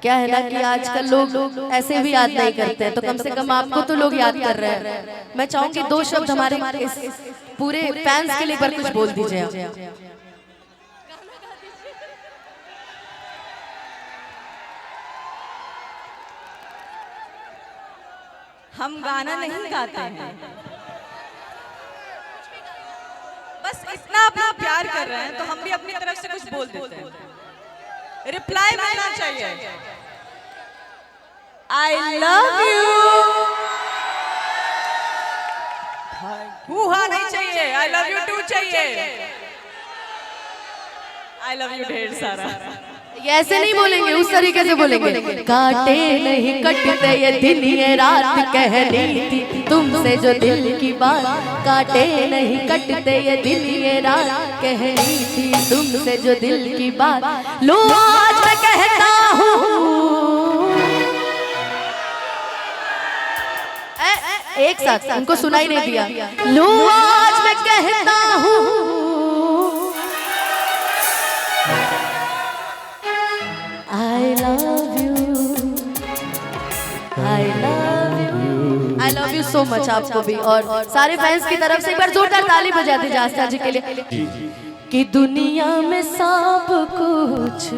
क्या है ना कि आजकल लोग ऐसे भी याद नहीं करते हैं, तो कम से कम आपको तो लोग याद कर रहे हैं। मैं चाहूंगी 2 शब्द हमारे इस पूरे फैंस के लिए पर कुछ बोल दीजिए। हम गाना नहीं गाते हैं, बस इतना अपना प्यार कर रहे हैं तो हम भी अपनी तरफ से कुछ बोल देते हैं। रिप्लाई मिलना चाहिए। I love you. हुआ नहीं चाहिए, आई लव यू टू चाहिए। आई लव यू ढेर सारा। ये ऐसे नहीं बोलेंगे, उस तरीके से बोलेंगे। काटे नहीं कटते ये दिन ये रात कहनी थी तुमसे जो दिल की बात, काटे नहीं कटते ये दिन ये रात कहनी थी तुमसे जो दिल की बात। लो आज मैं कहता हूँ, एक साथ उनको सुनाई नहीं दिया। लो आज मैं कहता हूँ I love you so much आपको भी, और सारे फैंस की तरफ से एक बार जोरदार ताली बजा दी आस्था जी के लिए। कि दुनिया में सब कुछ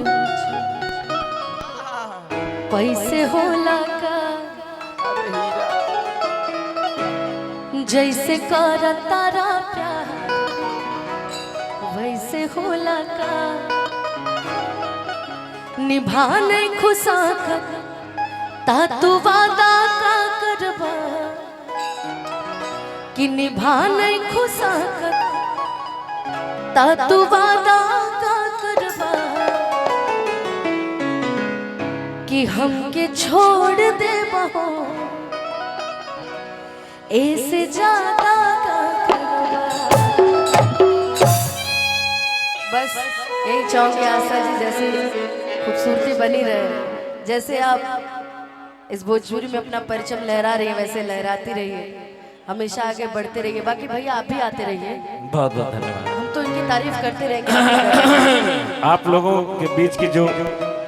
पैसे होला का, जैसे कर तारा प्यार वैसे होला का, निभाने खुशा ता तू वादा का करबा, कि निभाने खुशा ता तू वादा का करबा, कि हमके छोड़ दे बहो ऐसे ज्यादा का करबा। बस यही चाहूंगी आस्था जी जैसे खूबसूरती बनी रहे, जैसे आप इस भोजपुरी में अपना परचम लहरा रही है वैसे लहराती रहिए, हमेशा आगे बढ़ते रहिए। बाकी भैया आप भी आते रहिए। बहुत बहुत धन्यवाद। हम तो इनकी तारीफ करते रहेंगे। आप लोगों के बीच की जो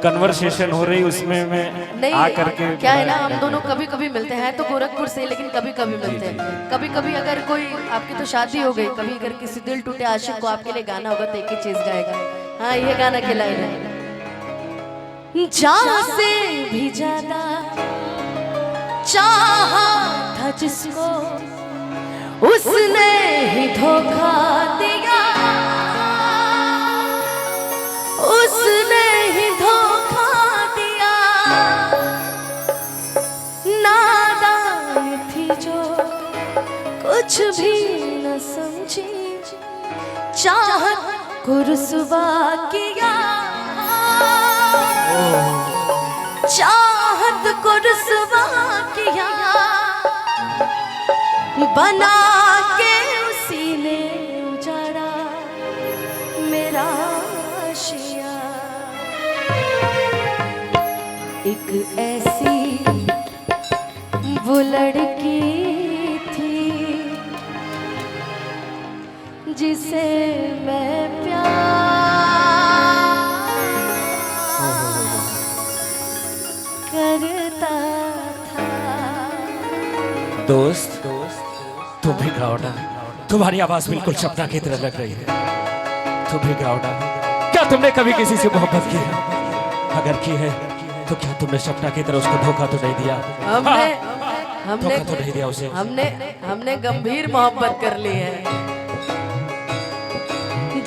कन्वर्सेशन हो रही उसमें मैं नहीं आकर के क्या है ना, हम दोनों कभी कभी मिलते हैं तो गोरखपुर से, लेकिन कभी कभी मिलते हैं। कभी कभी अगर कोई आपकी तो शादी हो गई, कभी अगर किसी दिल टूटे आशिक को आपके लिए गाना होगा तो एक ही चीज गाएगा। हाँ ये गाना के लाइन है, जान से भी ज्यादा चाहा था जिसको उसने ही धोखा दिया, उसने ही धोखा दिया। नादान थी जो कुछ भी न समझी, चाहत को रुसवा किया, चाहत को रुसवा किया, बना के उसी ने उजाड़ा मेरा आशिया। एक ऐसी वो लड़की थी जिसे मैं प्यार करता था। दोस्त तुम भी गाओ ना, तुम्हारी आवाज बिल्कुल सपना की तरह लग रही है। तुम भी गाओ ना। क्या तुमने कभी किसी से मोहब्बत की है? अगर की है तो क्या तुमने सपना की तरह उसको धोखा तो नहीं दिया? हमने धोखा तो नहीं दिया उसे? हमने गंभीर मोहब्बत कर ली है।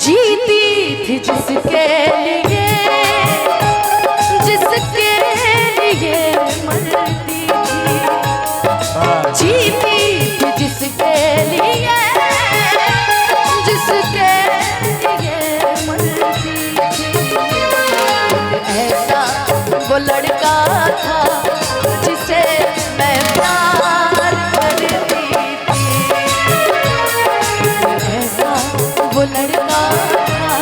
जीती थी जिसके लिए, जिसके लिए मरती थी, जीती थी जिसके लिए, जिसके लिए मरती थी। ऐसा वो लड़का था जिसे मैं प्यार करती थी, ऐसा वो लड़का था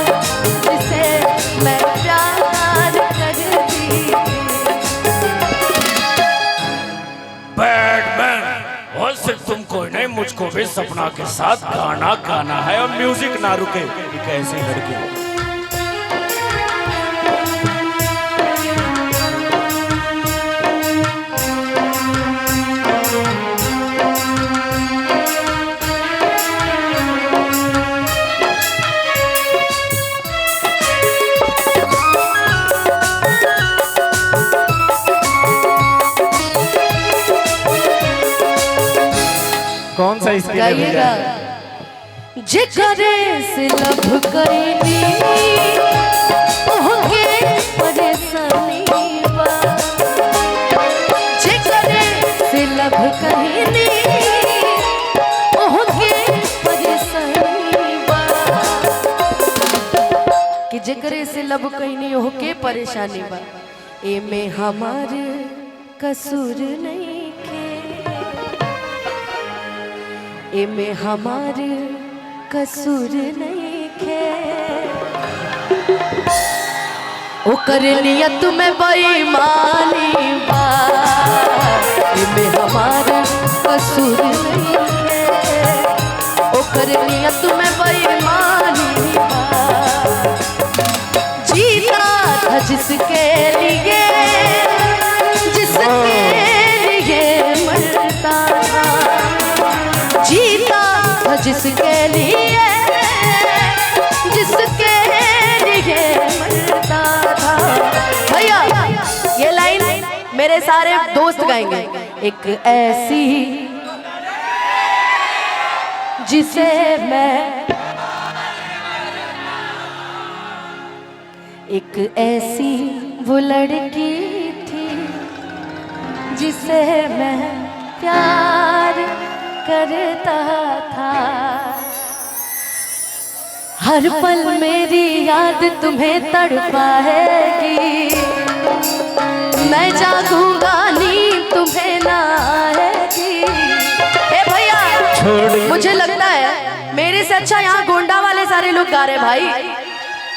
जिसे मैं प्यार करती थी। बैटमैन, और सिर्फ तुमको नहीं मुझको भी सपना के साथ गाना गाना है और म्यूजिक ना रुके। एक ऐसी लड़की कौन सा इसके लिए भेजा गाइएगा। है? जिकरे से लब कईनी ओहके परेशानी बा, जिकरे से लब कईनी ओहके परेशानी बा, कि जिकरे से लब कईनी ओहके परेशानी बा, एमे हमार कसूर नहीं के, एमे हमार कसूर नहीं खे, ओकर नियत में बेईमानी बा, एमे हमार कसूर नहीं खे, ओकर नियत में बेईमानी बा, जीता था जिसके लिए, जिसके लिए मरता था, जीता था जिसके लिए, जिसके लिए मरता था। भैया ये लाइन मेरे सारे दोस्त गाएंगे। एक ऐसी जिसे मैं, एक ऐसी वो लड़की थी जिसे मैं प्यार करता था, हर पल मेरी याद तुम्हें तड़पाएगी, मैं जागूंगा नींद तुम्हें ना आएगी। ए भैया मुझे लगता है मेरे से अच्छा यहाँ गोंडा वाले सारे लोग गा रहे भाई,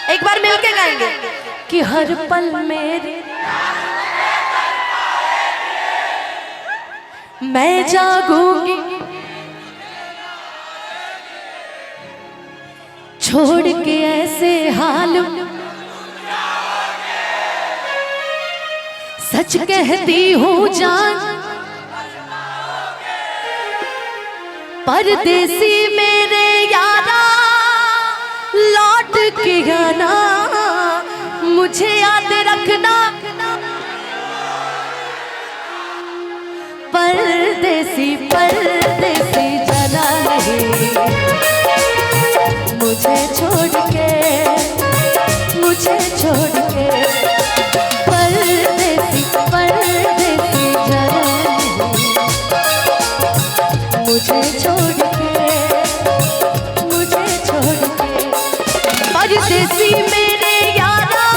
एक बार मिलके गाएंगे कि हर पल मेरी मैं जागूंगी, छोड़ के ऐसे हाल, सच कहती हूँ जान, परदेसी मेरे यारा लौट के आना, मुझे याद रखना, परदेसी परदेसी जाना नहीं, मुझे छोड़ के, मुझे छोड़ के, परदेसी परदेसी जाना नहीं, मुझे छोड़ के, मुझे छोड़ के, परदेसी मेरे यारा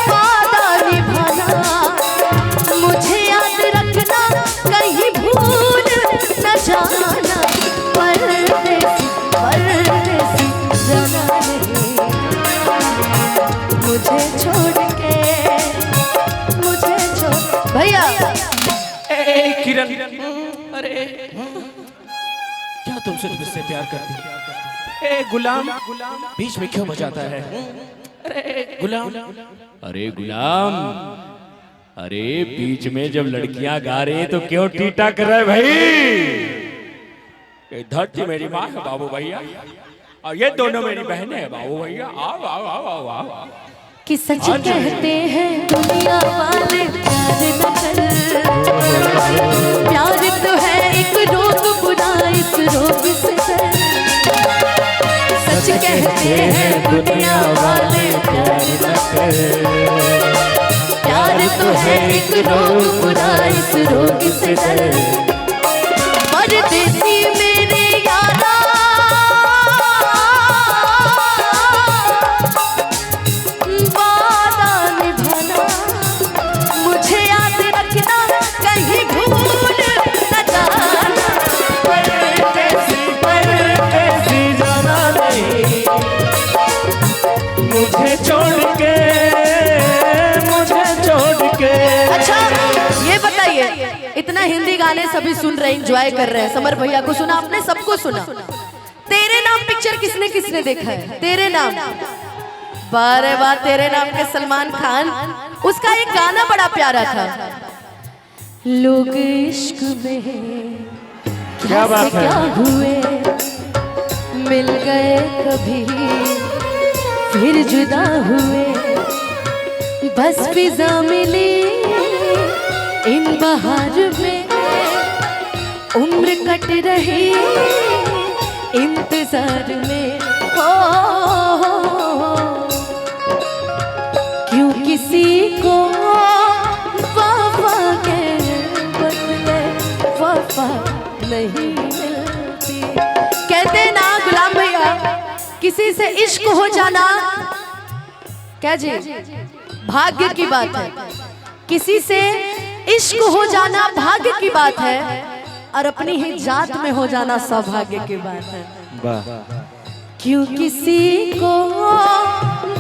वादा निभाना, मुझे याद रखना, कहीं भूल न जाना, परदेसी परदेसी जाना नहीं, मुझे छोड़ के, मुझे छोड़। भैया किरण, अरे क्या तुमसे मुझसे प्यार करती है? ए गुलाम, बीच में क्यों बजाता है? अरे गुलाम, अरे गुलाम, अरे बीच में जब लड़कियां गा रही हैं तो क्यों टीटा कर रहे भाई? ये धरती मेरी माँ है बाबू भैया, और ये दोनों मेरी बहनें हैं बाबू भैया। आओ आओ आओ आओ आओ। कि सच कहते हैं दुनिया वाले प्यार न कर, प्यार तो है एक रोग बुरा, इस रोग से डर। सच कहते हैं दुनिया वाले प्यार न कर, प्यार तो है एक रोग बुरा, इस रोग से डर। परदेसी मेरे यारा वादा निभाना, मुझे याद रखना, कहीं भूल न जाना, परदेसी परदेसी जाना नहीं, मुझे छोड़ के, मुझे छोड़ के। अच्छा ये बताइए, इतना हिंदी गाने सभी सुन रहे, एंजॉय कर रहे हैं, समर भैया को सुना आपने, सबको सुना। तेरे नाम पिक्चर किसने किसने देखा है? तेरे नाम, बारे वाह, तेरे नाम के सलमान खान, उसका एक गाना बड़ा प्यारा था, लोग इश्क में क्या बात है? क्या हुए, मिल गए कभी फिर जुदा हुए, बस फिजा मिली इन बहार में, उम्र कट रही इंतजार में, हो क्यों किसी को वफा के बदले वफा नहीं मिलती। कहते ना गुलाम भैया, किसी से इश्क हो जाना क्या जी भाग्य की बात है, किसी से इश्क हो जाना भाग्य की बात है, और अपनी ही जात में हो जाना सौभाग्य की बात है। क्यों किसी को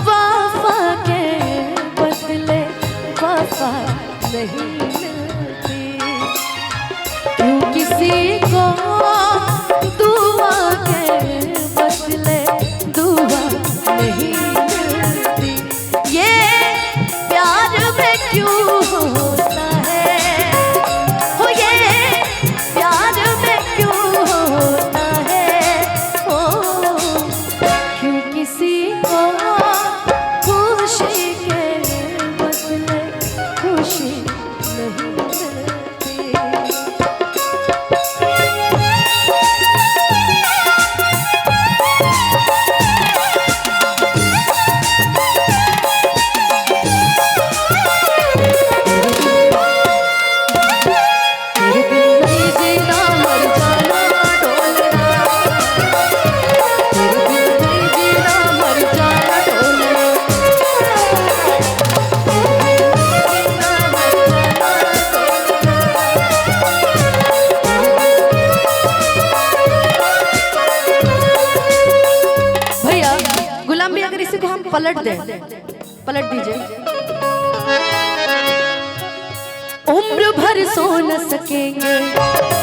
वफा के बदले वफा नहीं मिलती, क्यों किसी को दुआ के बदले दुआ नहीं मिलती। ये प्यार में क्यों होता है, हो ये प्यार में क्यों होता है, हो क्यों किसी को खुशी के बदले खुशी नहीं मिलती। पलट दे, पलट दीजिए। उम्र भर सो न सकेंगे,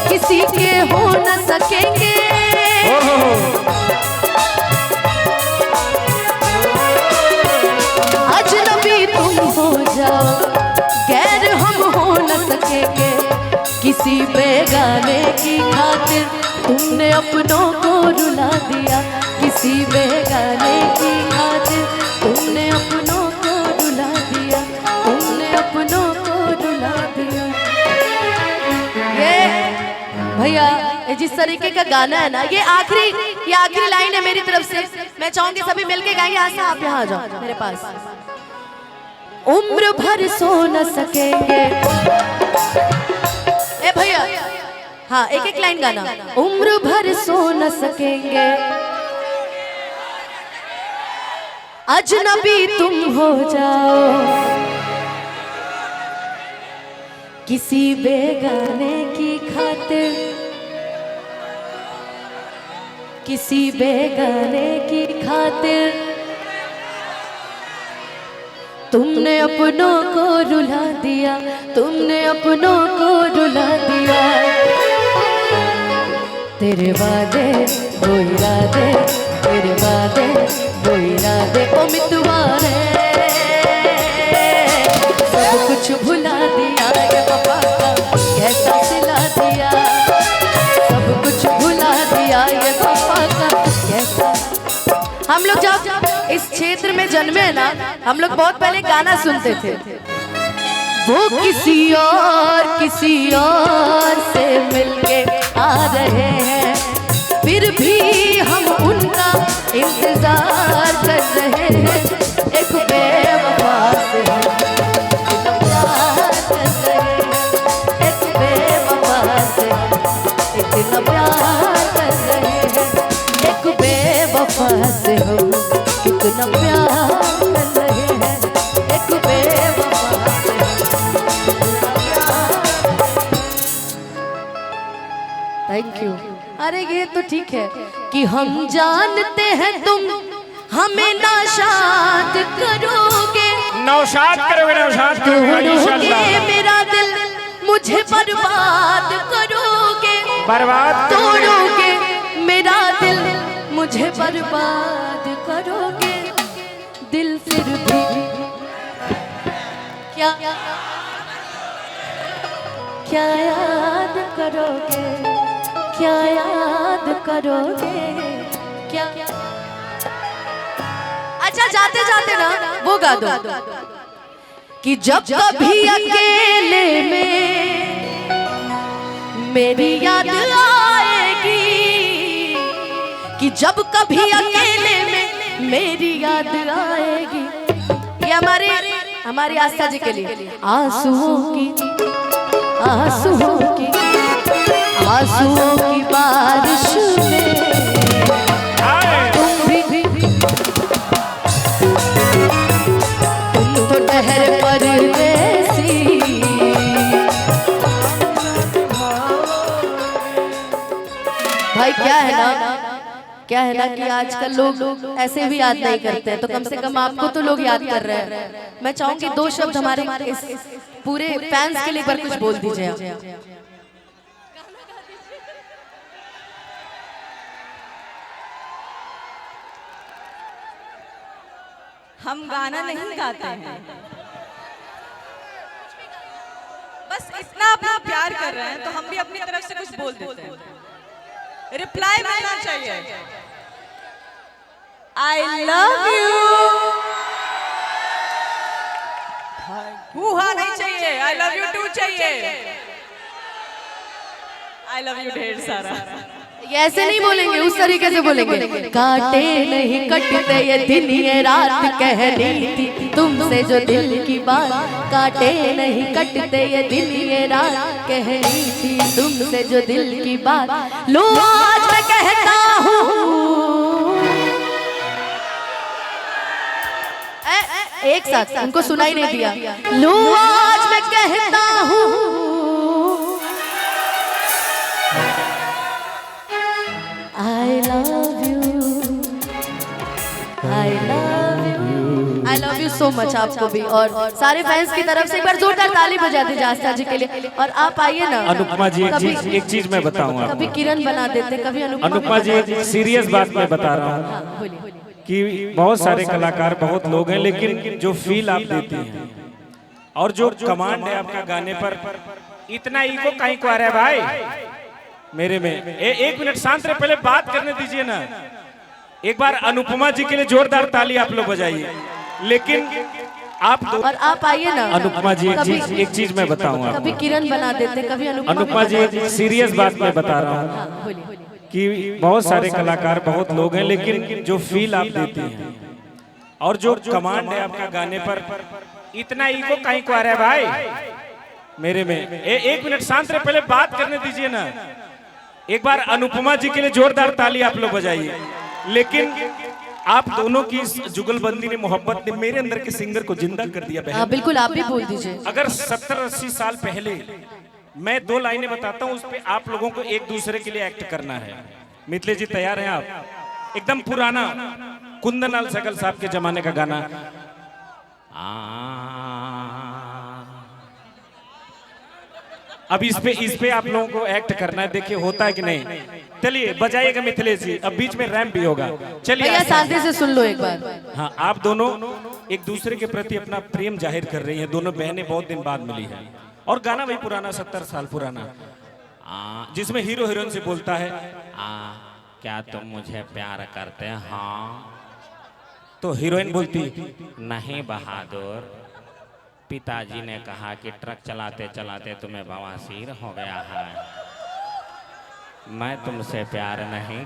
किसी के हो न सकेंगे, अजनबी तुम हो जाओ, गैर हम हो न सकेंगे, किसी बेगाने की खातिर तुमने अपनों को रुला दिया, किसी बेगाने की खातिर तुमने अपनों को रुला दिया, तुमने अपनों को रुला दिया। ये भैया जिस तरीके का गाना है ना, ये आखिरी लाइन है मेरी तरफ से। मैं चाहूंगी सभी मिलके गाएंगे। आशा आप यहाँ आ जाओ मेरे पास। उम्र भर सो न सकेंगे, ए भैया हाँ एक एक लाइन गाना। उम्र भर सो न सकेंगे, अजनबी तुम हो जाओ, किसी बेगाने की खातिर, किसी बेगाने की खातिर तुमने अपनों को रुला दिया, तुमने अपनों को रुला दिया। तेरे वादे वो इरादे, तेरे वादे वो इरादे ओ मितवारे, सब कुछ भुला दिया, ये वफा का कैसा सिला दिया, सब कुछ भुला दिया, ये वफा का कैसा। हम लोग जब इस क्षेत्र में जन्मे ना, हम लोग बहुत पहले गाना सुनते थे, वो किसी और से मिलके आ रहे हैं, फिर भी हम उनका इंतजार कर रहे हैं। एक बेवफा से हम इतना प्यार कर रहे हैं, एक बेवफा से हम इतना प्यार कर रहे हैं, एक बेवफा से हम कितना प्यार कर रहे हैं, एक बेवफा से थैंक यू। अरे ये तो ठीक है कि हम जानते हैं तुम हमें नाशाद करोगे, नौशाद करोगे, नौशाद करोगे इंशाल्लाह। मेरा दिल मुझे बर्बाद करोगे, बर्बाद तोड़ोगे मेरा दिल मुझे बर्बाद करोगे, दिल फिर भी क्या क्या याद करोगे, क्या याद करोगे, क्या। अच्छा जाते जाते ना वो गा दो कि जब कभी अकेले में मेरी याद आएगी कि जब कभी अकेले में मेरी याद आएगी। ये हमारी आस्था जी के लिए आंसुओं की बारिश में तुम तो ठहर परदेसी। भाई क्या है ना कि आजकल लोग ऐसे भी याद नहीं करते हैं, तो कम से कम आपको तो लोग याद कर रहे हैं। मैं चाहूंगी 2 शब्द हमारे इस पूरे फैंस के लिए पर कुछ बोल दीजिए आप। हम गाना नहीं गाते हैं, बस इतना अपना प्यार कर रहे हैं तो हम भी अपनी तरफ से कुछ बोल देते हैं। रिप्लाई मिलना चाहिए। आई लव यू हुआ नहीं चाहिए, आई लव यू टू चाहिए। आई लव यू ढेर सारा। ये ऐसे नहीं बोलेंगे, उस तरीके से बोलेंगे। काटे नहीं कटते ये दिन ये रात कहनी थी तुमसे जो दिल की बात। काटे नहीं कटते ये दिन ये रात कहनी थी तुमसे जो दिल की बात। लो आज मैं कहता हूँ, एक साथ उनको सुनाई नहीं दिया। लो आज मैं कहता हूँ I love you so much आपको भी, और सारे फैंस की तरफ से एक बार जोरदार ताली बजा दीजिए आस्था जी के लिए। और आप आइए ना अनुपमा जी, एक चीज मैं बताऊंगा। कभी किरण बना देते, कभी अनुपमा जी, एक सीरियस बात मैं बता रहा हूँ कि बहुत सारे कलाकार, बहुत लोग हैं, लेकिन जो फील आप देती हैं और जो कमांड है आपका गाने पर, इतना ईगो कहीं को आ रहा है भाई मेरे में। एक मिनट शांत रहे, पहले बात करने दीजिए ना। एक बार अनुपमा जी के लिए जोरदार ताली आप लोग बजाइए। लेकिन आप और आप आइए ना अनुपमा जी, एक चीज मैं बताऊंगा। कभी किरण बना देते, कभी अनुपमा जी, एक सीरियस बात मैं बता रहा हूँ कि बहुत सारे कलाकार, बहुत लोग हैं, लेकिन जो फील आप देती हैं और जो कमांड है आपका गाने पर, इतना ईगो कहीं को आ रहा है भाई मेरे में। एक मिनट शांत रहे, पहले बात करने दीजिए ना। एक बार अनुपमा जी के लिए जोरदार ताली आप लोग बजाइए। लेकिन आप दोनों की जुगलबंदी ने, मोहब्बत ने मेरे अंदर के सिंगर को जिंदा कर दिया बहन। बिल्कुल, आप भी बोल दीजिए। अगर 70-80 साल पहले मैं 2 लाइनें बताता हूँ, उस पे आप लोगों को एक दूसरे के लिए एक्ट करना है। मिथिलेश जी तैयार हैं आप? एकदम पुराना कुंदन सकल साहब के जमाने का गाना। अब इस पे आप लोगों को एक्ट करना है, देखिए होता है कि नहीं। चलिए बजाइएगा मिथिलेश जी, अब बीच में रैम्प भी होगा। चलिए शांति से सुन लो एक बार। हाँ, आप दोनों एक दूसरे के प्रति अपना प्रेम जाहिर कर रही हैं। दोनों बहनें बहुत दिन बाद मिली हैं और गाना वही पुराना, 70 साल पुराना, जिसमें हीरो हीरोइन से बोलता है, क्या तुम मुझे प्यार करते हैं? हाँ। तो हीरोइन बोलती, नहीं बहादुर, पिताजी ने कहा कि ट्रक चलाते चलाते तुम्हें बवासीर हो गया है, मैं तुमसे प्यार नहीं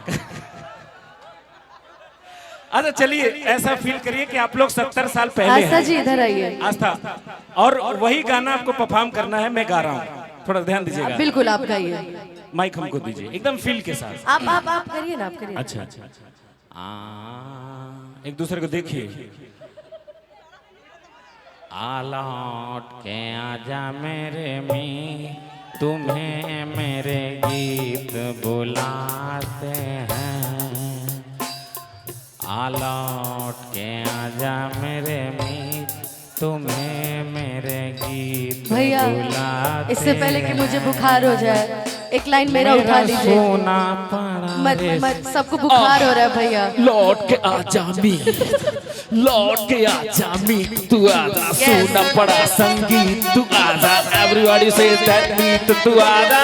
अच्छा चलिए, ऐसा फील करिए कि आप लोग 70 साल पहले आस्था जी इधर आइए। आस्था, और वही गाना आपको परफॉर्म करना है। मैं गा रहा हूँ, थोड़ा ध्यान दीजिएगा। बिल्कुल, आप गाइए। माइक हमको दीजिए, एकदम फील के साथ। आप करिए ना, आप करिए। अच्छा, एक दूसरे को देखिए। लौट के आजा मेरे मी, तुम्हें मेरे गीत बुलाते हैं। लौट के आजा मेरे मी, तुम्हें मेरे गीत भैया, इससे पहले कि मुझे बुखार हो जाए, एक लाइन मेरा उठा लीजिए। मत सबको बुखार हो रहा है भैया। लौट के आजा मी, लौट के आजा मी, तू आजा, सुना पड़ा संगीत, तू आजा, एवरीबॉडी सेज दैट बीट, तू आजा।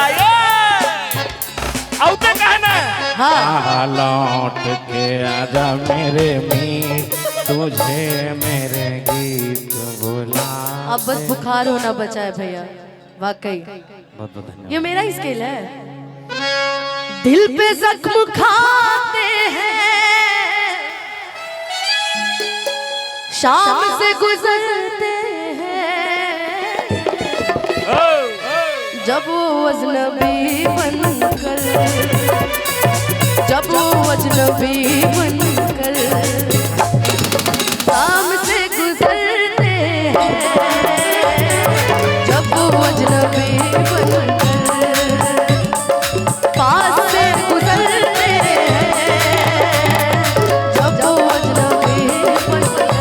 आउते कहना हाँ। लौट के आजा मेरे मी, तुझे मेरे गीत बुला। अब बस बुखार होना बचा है भैया, वाकई बहुत बहुत धन्यवाद। ये मेरा ही स्किल है। दिल पे जख्म खाते हैं, शाम से गुजरते हैं, जब वो अजनबी बनकर, जब वो अजनबी बनकर शाम से गुजरते हैं, जब वो अजनबी बनकर पास से गुजरते हैं, जब वो अजनबी बनकर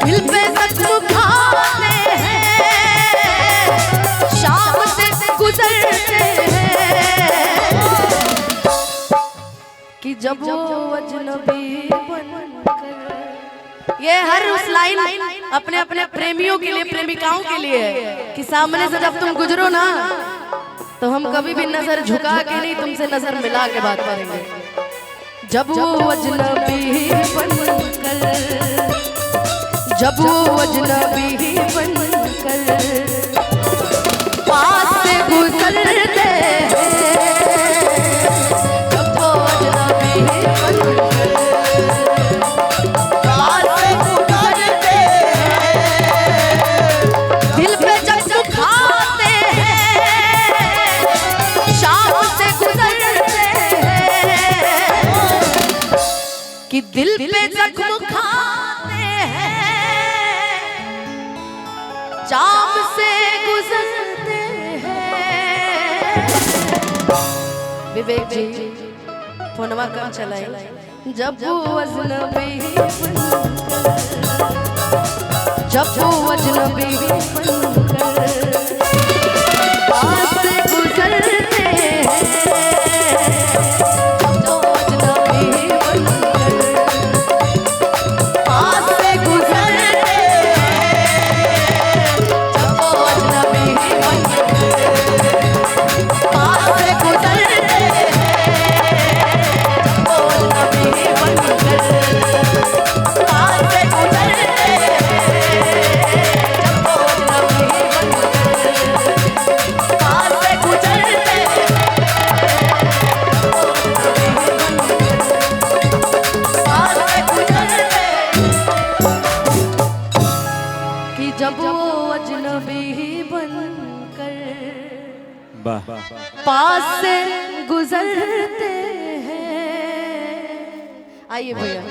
दिल पे जख्म खाते हैं, शाम से गुजरते हैं, कि जब वो अजनबी बनकर। ये हर उस लाइन अपने अपने प्रेमियों के लिए, प्रेमिकाओं के लिए है कि सामने से जब तुम गुजरो ना तो हम कभी भी नजर झुका के नहीं, तुमसे नजर मिला के बात करेंगे। जब वो अजनबी बनकर, जब वो अजनबी बनकर पास से गुजरते हैं, जब वो अजनबी बनकर पास से गुजरते हैं, दिल पे जख्म खाते हैं, शाम से गुजरते हैं, कि दिल पे जख्म खाते हैं, शाम से गुजरते हैं। विवेक जी फोनवा कम चलाए। जब वो अजनबी बनकर, जब वो अजनबी बनकर पास से गुजरते हैं, जब वो अजनबी बनकर पास से गुजरते हैं, जब वो अजनबी बनकर पास से गुजरते हैं, जब वो अजनबी बनकर पास से गुजरते हैं, जब वो अजनबी बनकर पास से गुजरते हैं, पास से गुजरते हैं, कि जब वो अजनबी बनकर वाह पास से गुजरते हैं। आइए भैया।